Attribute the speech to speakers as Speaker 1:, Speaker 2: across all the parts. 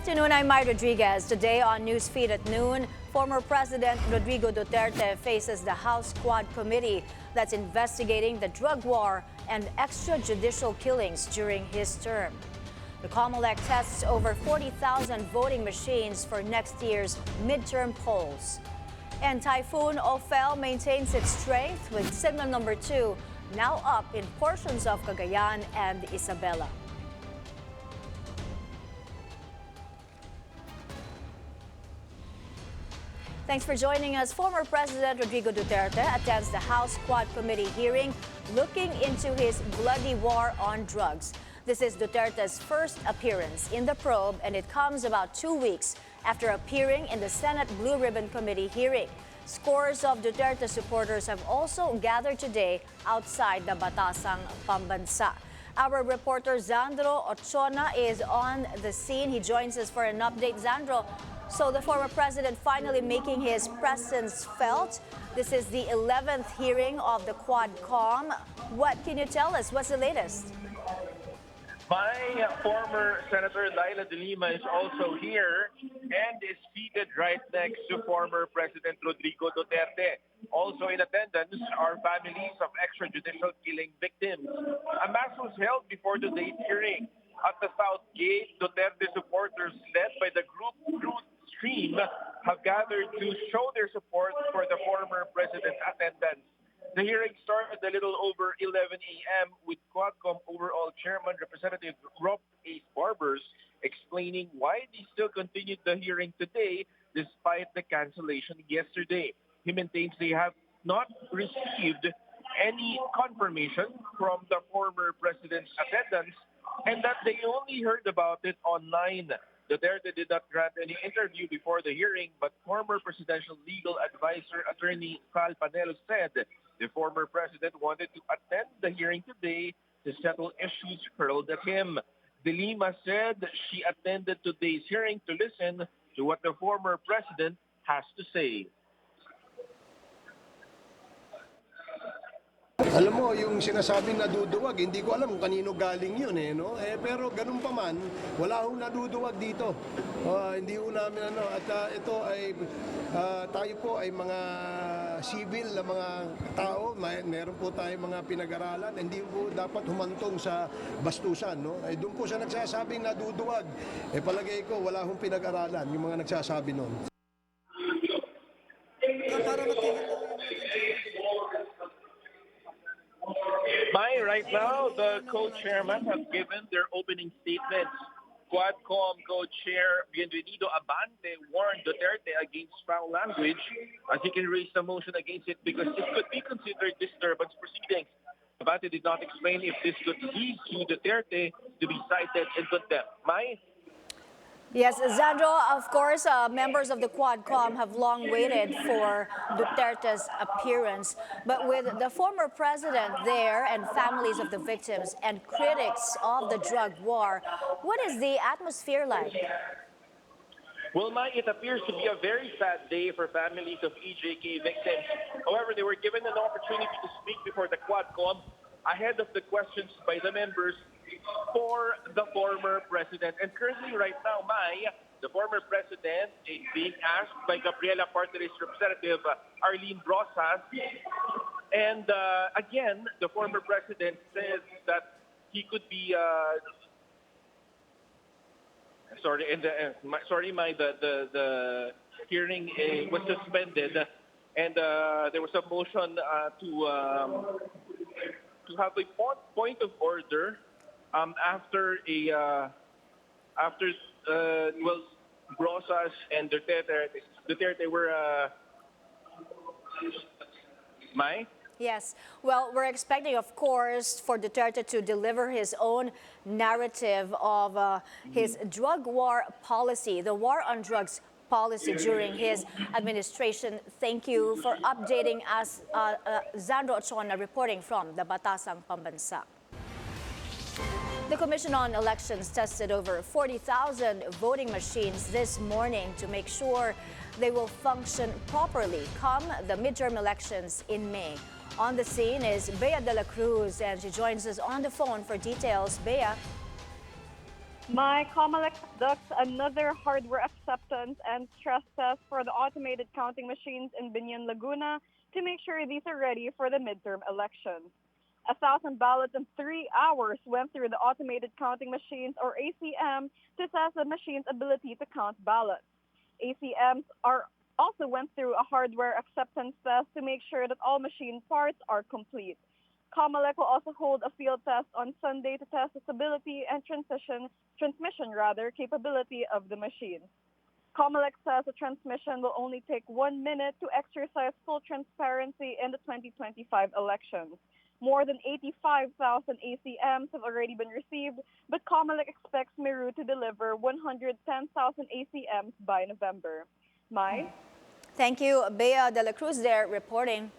Speaker 1: afternoon, I'm Mai Rodriguez. Today on Newsfeed at noon, former President Rodrigo Duterte faces the House Quad Committee that's investigating the drug war and extrajudicial killings during his term. The COMELEC tests over 40,000 voting machines for next year's midterm polls. And Typhoon maintains its strength with signal number 2 now up in portions of Cagayan and Isabela. Thanks for joining us. Former President Rodrigo Duterte attends the House Quad Committee hearing looking into his bloody war on drugs. This is Duterte's first appearance in the probe, and it comes about 2 weeks after appearing in the Senate Blue Ribbon Committee hearing. Scores of Duterte supporters have also gathered today outside the Batasang Pambansa. Our reporter Zandro Ochona is on the scene. He joins us for an update. Zandro, so the former president finally making his presence felt. This is the 11th hearing of the Quad Comm. What can you tell us? What's the latest?
Speaker 2: My former Senator Laila de Lima is also here and is seated right next to former President Rodrigo Duterte. Also in attendance are families of extrajudicial killing victims. A mass was held before today's hearing. At the South Gate, Duterte supporters led by the group Truth Stream have gathered to show their support for the former president's attendance. The hearing started a little over 11 a.m. with Quad Comm overall chairman Representative Rob Ace Barbers explaining why they still continued the hearing today despite the cancellation yesterday. He maintains they have not received any confirmation from the former president's attendance and that they only heard about it online. Duterte did not grant any interview before the hearing, but former presidential legal advisor attorney Cal Panelo said the former president wanted to attend the hearing today to settle issues hurled at him. De Lima said she attended today's hearing to listen to what the former president has to say.
Speaker 3: Alam mo, yung sinasabing naduduwag, hindi ko alam kung kanino galing yun no? Pero ganun pa man, wala hong naduduwag dito. Hindi ho namin at ito ay tayo po ay mga civil na mga tao, meron po tayong mga pinag-aralan, hindi po dapat humantong sa bastusan, no? Doon po sa nagsasabing naduduwag, palagay ko wala hong pinag-aralan yung mga nagsasabi noon.
Speaker 2: Right now, the co-chairmen have given their opening statements. Quad Comm co-chair Bienvenido Abante warned Duterte against foul language as he can raise a motion against it because it could be considered disturbance proceedings. Abante did not explain if this could lead to Duterte to be cited in contempt. Mai?
Speaker 1: Yes, Zandro, of course, members of the Quad Comm have long waited for Duterte's appearance. But with the former president there and families of the victims and critics of the drug war, what is the atmosphere like?
Speaker 2: Well, Mai, it appears to be a very sad day for families of EJK victims. However, they were given an opportunity to speak before the Quad Comm ahead of the questions by the members for the former president. And currently right now, Mai, the former president is being asked by Gabriela Parte's representative, Arlene Brosas. And again, the former president says that he could be... the hearing was suspended. And there was a motion to have a point of order after Brosas and Duterte were Mai?
Speaker 1: Yes. Well, we're expecting, of course, for Duterte to deliver his own narrative of his drug war policy, the war on drugs policy during his administration. Thank you for updating us. Zandro Ochona reporting from the Batasang Pambansa. The Commission on Elections tested over 40,000 voting machines this morning to make sure they will function properly come the midterm elections in May. On the scene is Bea de la Cruz, and she joins us on the phone for details. Bea.
Speaker 4: My Comelec conducts another hardware acceptance and stress test for the automated counting machines in Binian, Laguna to make sure these are ready for the midterm elections. 1,000 ballots in 3 hours went through the automated counting machines, or ACM, to test the machine's ability to count ballots. ACMs also went through a hardware acceptance test to make sure that all machine parts are complete. Comelec will also hold a field test on Sunday to test the stability and transmission capability of the machine. Comelec says the transmission will only take 1 minute to exercise full transparency in the 2025 elections. More than 85,000 ACMs have already been received, but Comelec expects Meru to deliver 110,000 ACMs by November. Mai?
Speaker 1: Thank you, Bea de la Cruz there reporting.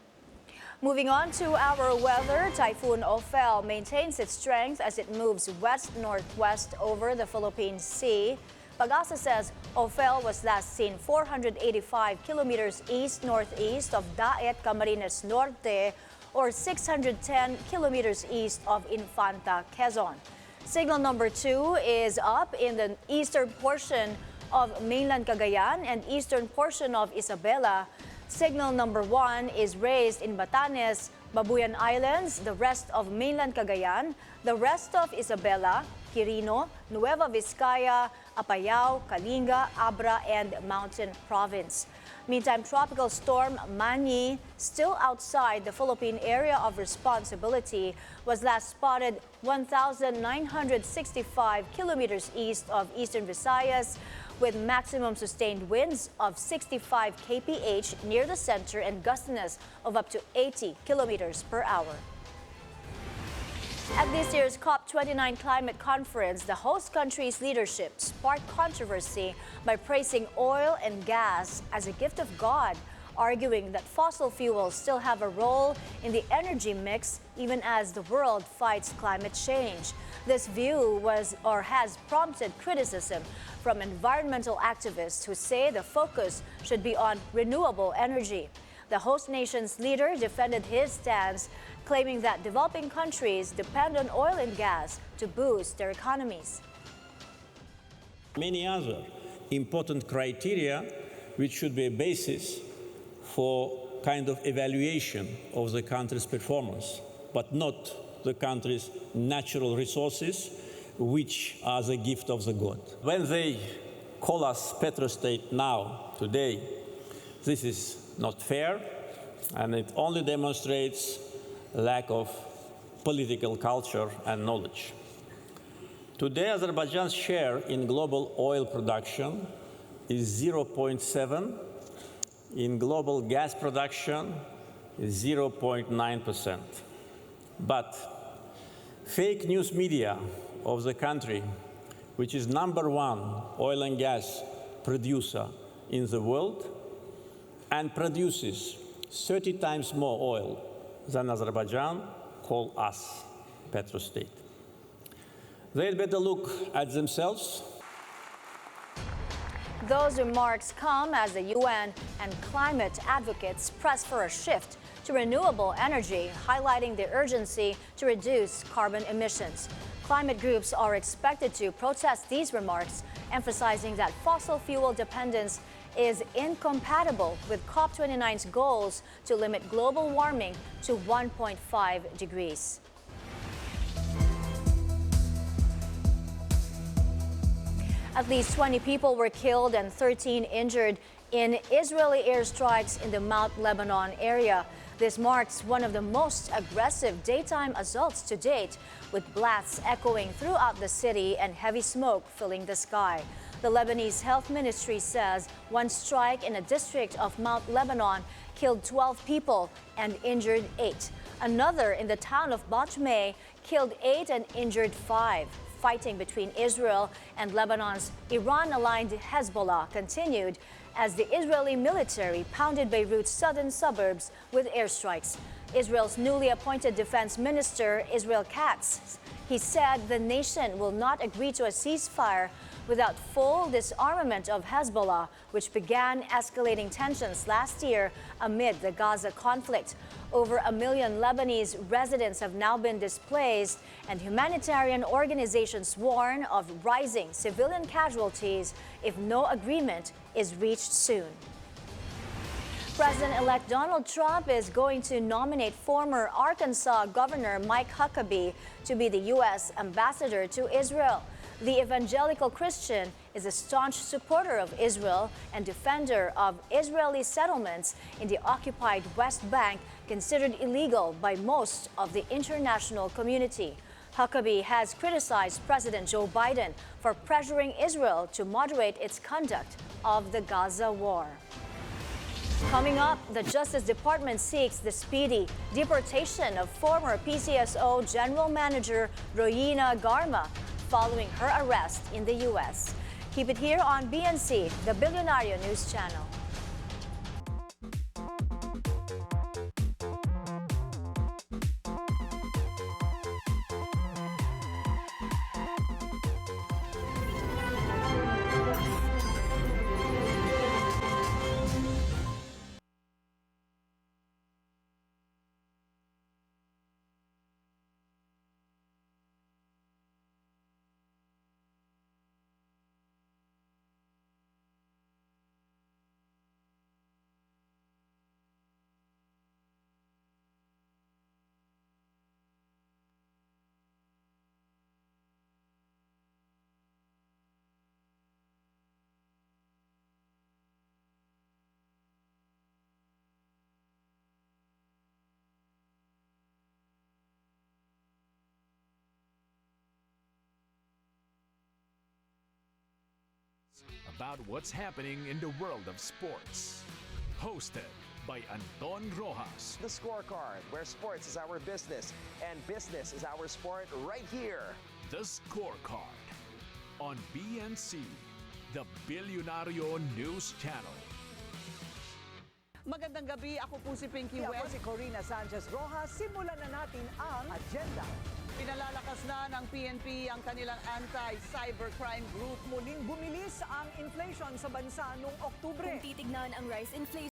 Speaker 1: Moving on to our weather, Typhoon Ophel maintains its strength as it moves west-northwest over the Philippine Sea. Pag-asa says Ophel was last seen 485 kilometers east-northeast of Daet, Camarines Norte, or 610 kilometers east of Infanta, Quezon. Signal number 2 is up in the eastern portion of mainland Cagayan and eastern portion of Isabela. Signal number 1 is raised in Batanes, Babuyan Islands, the rest of mainland Cagayan, the rest of Isabela, Quirino, Nueva Vizcaya, Apayao, Kalinga, Abra, and Mountain Province. Meantime, Tropical Storm Manny, still outside the Philippine area of responsibility, was last spotted 1,965 kilometers east of eastern Visayas, with maximum sustained winds of 65 kph near the center and gustiness of up to 80 kilometers per hour. At this year's COP29 climate conference, the host country's leadership sparked controversy by praising oil and gas as a gift of God, arguing that fossil fuels still have a role in the energy mix even as the world fights climate change. This view has prompted criticism from environmental activists who say the focus should be on renewable energy. The host nation's leader defended his stance, claiming that developing countries depend on oil and gas to boost their economies.
Speaker 5: Many other important criteria which should be a basis for kind of evaluation of the country's performance, but not the country's natural resources, which are the gift of the God. When they call us petrostate now, today, this is not fair, and it only demonstrates lack of political culture and knowledge. Today, Azerbaijan's share in global oil production is 0.7. In global gas production is 0.9%. But fake news media of the country, which is #1 oil and gas producer in the world and produces 30 times more oil than Azerbaijan, call us petrostate. They'd better look at themselves.
Speaker 1: Those remarks come as the UN and climate advocates press for a shift to renewable energy, highlighting the urgency to reduce carbon emissions. Climate groups are expected to protest these remarks, emphasizing that fossil fuel dependence is incompatible with COP29's goals to limit global warming to 1.5 degrees. At least 20 people were killed and 13 injured in Israeli airstrikes in the Mount Lebanon area. This marks one of the most aggressive daytime assaults to date, with blasts echoing throughout the city and heavy smoke filling the sky. The Lebanese Health Ministry says one strike in a district of Mount Lebanon killed 12 people and injured 8. Another in the town of Bachmei killed 8 and injured 5. Fighting between Israel and Lebanon's Iran-aligned Hezbollah continued as the Israeli military pounded Beirut's southern suburbs with airstrikes. Israel's newly appointed defense minister, Israel Katz, he said the nation will not agree to a ceasefire without full disarmament of Hezbollah, which began escalating tensions last year amid the Gaza conflict. Over 1 million Lebanese residents have now been displaced, and humanitarian organizations warn of rising civilian casualties if no agreement is reached soon. President-elect Donald Trump is going to nominate former Arkansas Governor Mike Huckabee to be the U.S. ambassador to Israel. The evangelical Christian is a staunch supporter of Israel and defender of Israeli settlements in the occupied West Bank, considered illegal by most of the international community. Huckabee has criticized President Joe Biden for pressuring Israel to moderate its conduct of the Gaza war. Coming up, the Justice Department seeks the speedy deportation of former PCSO General Manager Royina Garma following her arrest in the U.S. Keep it here on BNC, the Billionario News Channel.
Speaker 6: About what's happening in the world of sports. Hosted by Anton Rojas.
Speaker 7: The Scorecard, where sports is our business and business is our sport, right here.
Speaker 6: The Scorecard on BNC, the Billionario News Channel.
Speaker 8: Magandang gabi, ako po si Pinky
Speaker 9: Ako
Speaker 8: West.
Speaker 9: si Corina Sanchez Rojas. Simulan na natin ang agenda.
Speaker 8: Pinalalakas na ng PNP ang kanilang anti-cybercrime group.
Speaker 9: Muling bumilis ang inflation sa bansa noong Oktubre.
Speaker 10: Kung titignan ang rice inflation